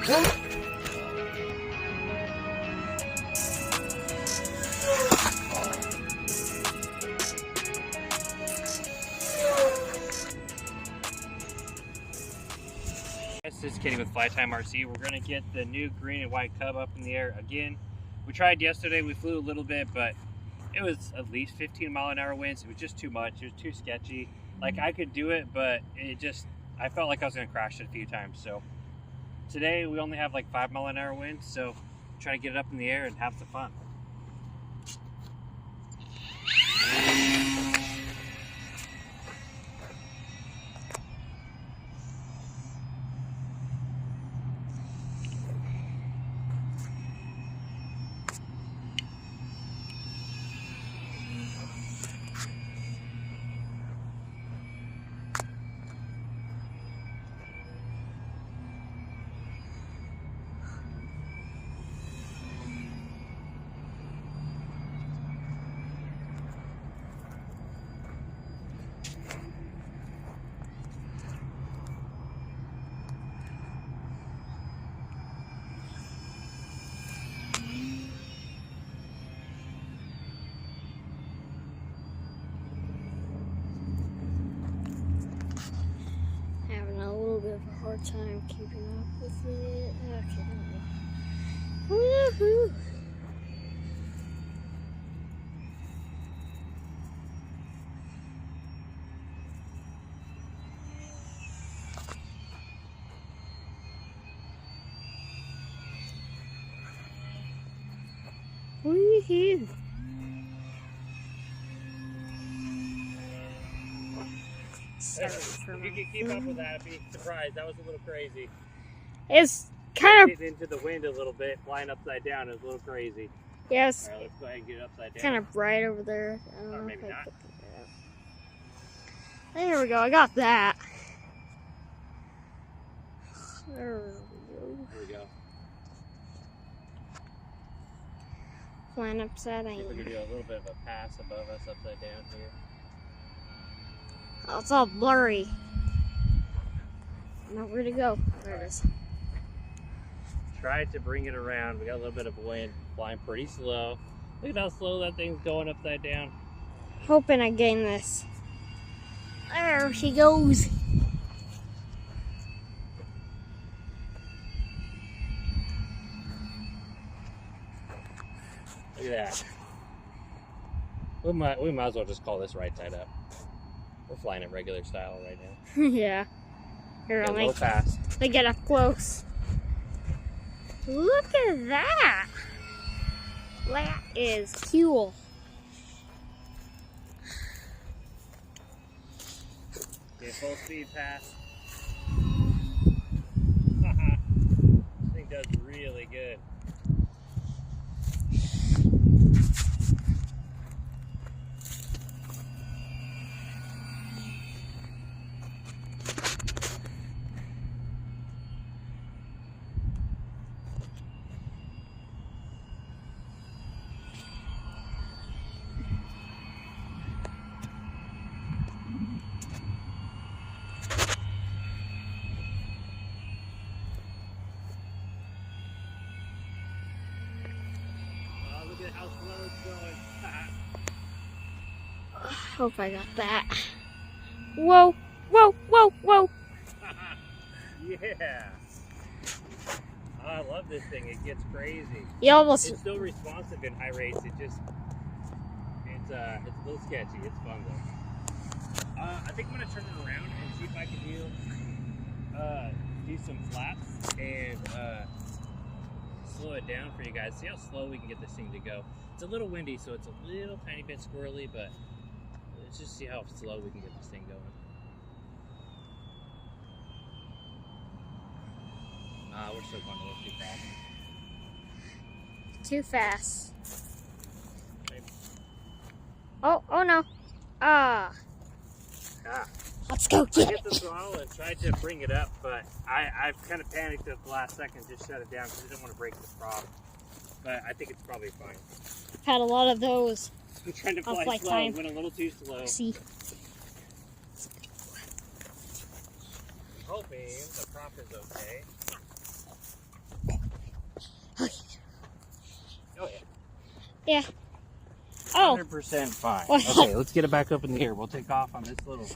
This is Kenny with Flytime RC. We're going to get the new green and white Cub up in the air again. We tried yesterday, we flew a little bit, but it was at least 15-mile-an-hour winds. It was just too much. It was too sketchy. Like, I could do it, but I felt like I was going to crash it a few times. So today we only have like 5-mile-an-hour winds, so try to get it up in the air and have some fun. Of a hard time keeping up with it. Okay, woohoo! Woohoo! If you could keep up with that, I'd be surprised. That was a little crazy. It's kind of into the wind a little bit, flying upside down. It was a little crazy. Yes. All right, let's go ahead and get it upside down. Kind of bright over there. I don't Or know maybe if I not. put that out. There we go. I got that. There we go. There we go. Flying upside See if we can down. do a little bit of a pass above us, upside down here. Oh, it's all blurry. Now where to go? There it is. Try to bring it around. We got a little bit of wind, flying pretty slow. Look at how slow that thing's going upside down. Hoping I gain this. There she goes. Look at that. We might as well just call this right side up. We're flying it regular style right now. Yeah. Here, Get a I'll little make fast. they get up close. Look at that. That is cool. Get full speed pass. This thing does really good. Look at how slow it's going. Hope I got that. Whoa, whoa, whoa, whoa. Yeah. Oh, I love this thing. It gets crazy. You almost. It's still responsive in high rates. It's a little sketchy. It's fun though. I think I'm gonna turn it around and see if I can do some flaps and slow it down for you guys. See how slow we can get this thing to go. It's a little windy, so it's a little tiny bit squirrely, but let's just see how slow we can get this thing going. We're still going a little too fast. Too fast. Maybe. Oh no. Ah. Let's go get Hit the it. throttle and tried to bring it up, but I've kind of panicked at the last second, just shut it down because I didn't want to break the prop. But I think it's probably fine. Had a lot of those. I'm trying to On fly slow, Flytime. went a little too slow. See. Hoping the prop is okay. Yeah. Oh. 100% fine. What? Okay, let's get it back up in the air. We'll take off on this little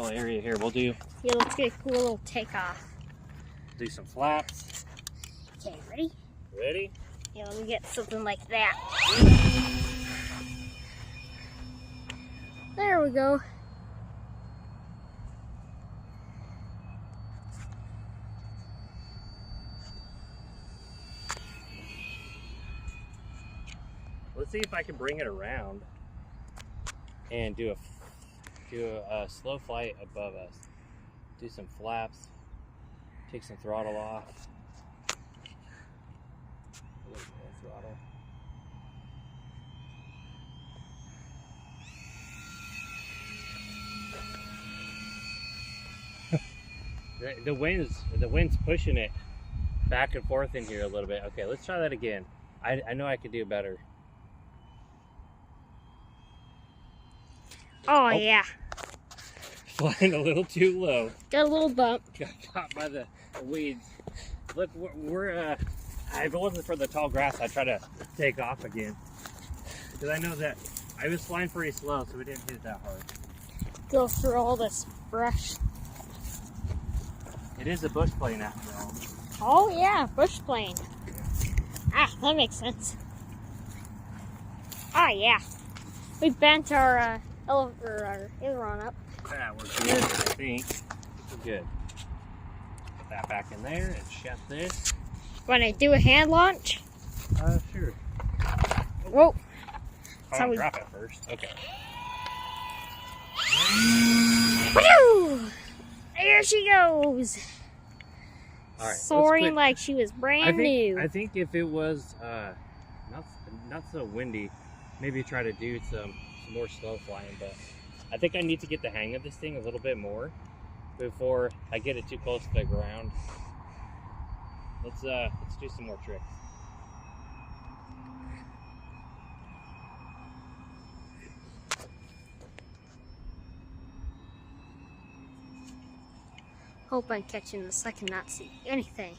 area here. We'll do Yeah, let's get a cool little takeoff. some flaps. Okay, ready? Ready? Yeah, let me get something like that. There we go. Let's see if I can bring it around and do a slow flight above us. Do some flaps. Take some throttle off. A little more throttle. The wind's pushing it back and forth in here a little bit. Okay, let's try that again. I know I could do better. Oh, yeah. Flying a little too low. Got a little bump. Got caught by the weeds. Look, we're if it wasn't for the tall grass, I'd try to take off again. Because I know that I was flying pretty slow, so we didn't hit it that hard. Go through all this brush. It is a bush plane after all. Oh, yeah, bush plane. Ah, that makes sense. Ah, yeah. We bent our aileron up. Yeah, we're good, I think. We're good. Put that back in there and shut this. Want to do a hand launch? Sure. Whoa. Oh, I'll drop it first. Okay. Woo! There she goes. All right. Soaring like she was brand new. I think if it was not so windy, maybe try to do some more slow flying. But I think I need to get the hang of this thing a little bit more before I get it too close to the ground. Let's do some more tricks. Hope I'm catching this. I cannot see anything.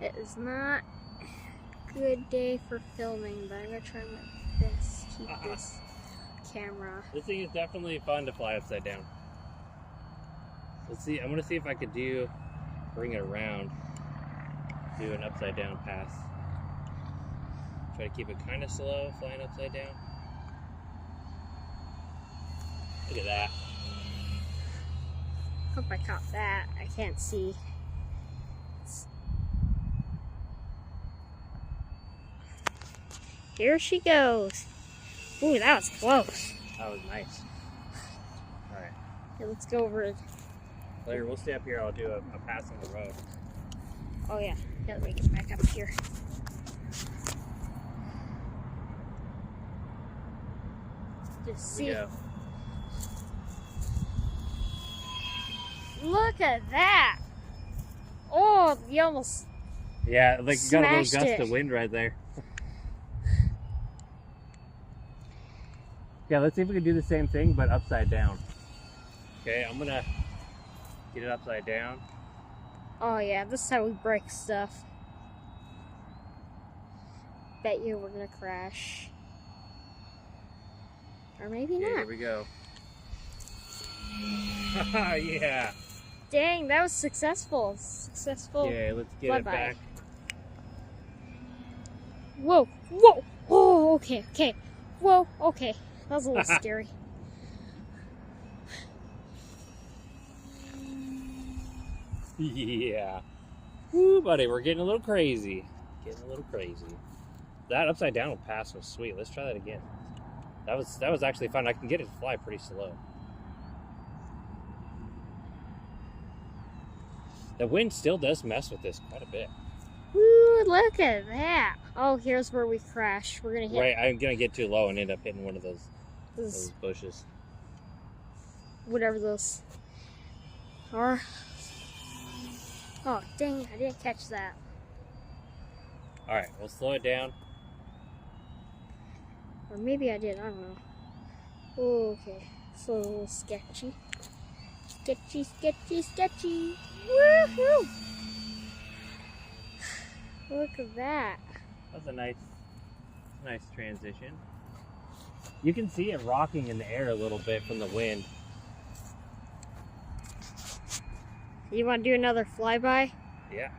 It is not a good day for filming, but I'm gonna try my best to keep this camera. This thing is definitely fun to fly upside down. Let's see. I'm gonna see if I could bring it around, do an upside down pass. Try to keep it kind of slow, flying upside down. Look at that. Hope I caught that. I can't see. Here she goes. Ooh, that was close. That was nice. All right. Okay, let's go over it. Later, we'll stay up here. I'll do a pass on the road. Oh yeah, let me get back up here. Just see. Look at that! Oh, you almost Yeah, like you got a little smashed gust it. of wind right there. Yeah, let's see if we can do the same thing, but upside down. Okay, I'm gonna get it upside down. Oh yeah, this is how we break stuff. Bet you we're gonna crash. Or maybe Okay, not. here we go. Yeah. Dang, that was successful. Successful. Okay, let's get it Bye-bye. back. Whoa, whoa. Oh, okay, okay. Whoa, okay. That was a little scary. Yeah. Woo, buddy, we're getting a little crazy. Getting a little crazy. That upside down pass was sweet. Let's try that again. That was actually fun. I can get it to fly pretty slow. The wind still does mess with this quite a bit. Woo, look at that. Oh, here's where we crash. We're gonna hit Right, I'm gonna get too low and end up hitting one of those those, bushes. whatever those are. Oh, dang, I didn't catch that. All right, we'll slow it down. Or maybe I did, I don't know. Oh, okay. It's a little sketchy. Sketchy, sketchy, sketchy. Woohoo! Look at that. That's a nice transition. You can see it rocking in the air a little bit from the wind. You want to do another flyby? Yeah.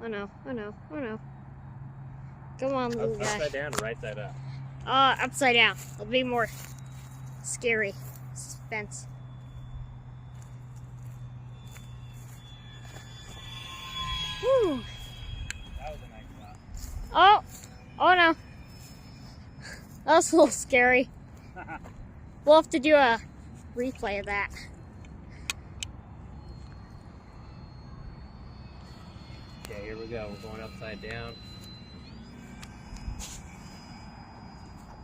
Oh no, oh no, oh no. Come on, little guy. Upside down or right side up? Upside down. It'll be more scary. Suspense. Woo! That was a nice shot. Oh no. That was a little scary. We'll have to do a replay of that. Okay, here we go. We're going upside down.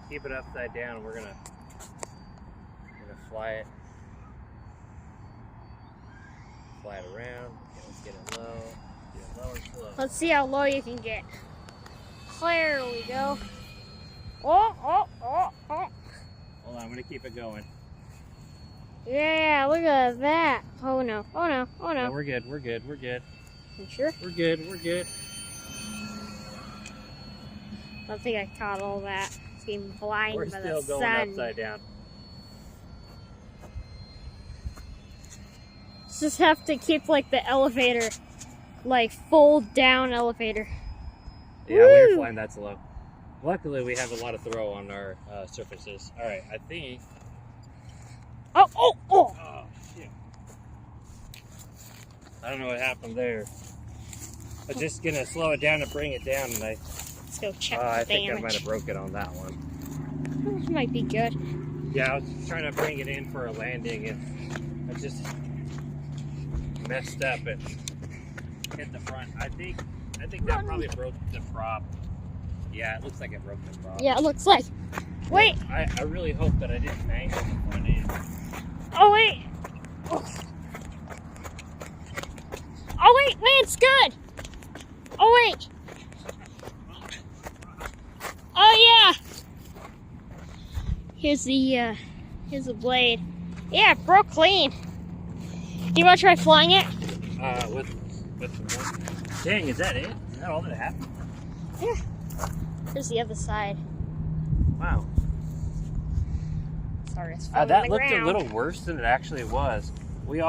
Keep it upside down. We're gonna fly it. Fly it around. Okay, let's get it low. Get it low and slow. Let's see how low you can get. There we go. Oh. Hold on, I'm gonna keep it going. Yeah, look at that. Oh no. No, we're good. You sure? We're good. I don't think I caught all that. It's getting blinded We're by still the going sun. upside down. Just have to keep like the elevator, like fold down elevator. Yeah, we were Woo! flying that slow. Luckily, we have a lot of throw on our surfaces. All right, I think. Oh! Oh shit! I don't know what happened there. I'm just gonna slow it down and bring it down, and Let's go check I the think I damage. might have broke it on that one. This might be good. Yeah, I was trying to bring it in for a landing, and I just messed up and hit the front. I think that probably broke the prop. Yeah, it looks like it broke the prop. Yeah, it looks like. Wait! I really hope that I didn't mangle the front end. Oh wait! Oh wait, it's good! Oh wait! Oh yeah! Here's the blade. Yeah, it broke clean. Do you want to try flying it? With one. Dang, is that it? Is that all that happened? Yeah. Here's the other side. Wow. Sorry, it's falling on That the looked ground. a little worse than it actually was. We're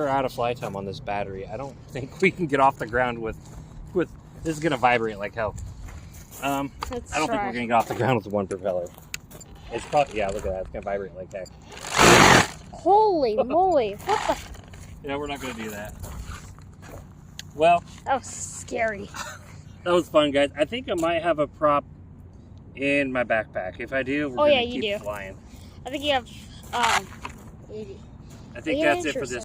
out of flight time on this battery. I don't think we can get off the ground with this is gonna vibrate like hell. Let's I don't think try. we're gonna get off the ground with one propeller. It's probably, yeah, look at that. It's gonna vibrate like heck. Holy moly! What the? Yeah, we're not gonna do that. Well, That was scary. that was fun, guys. I think I might have a prop in my backpack. If I do, we're Oh, gonna yeah, you keep do. flying. I think you have 80. I think that's it for this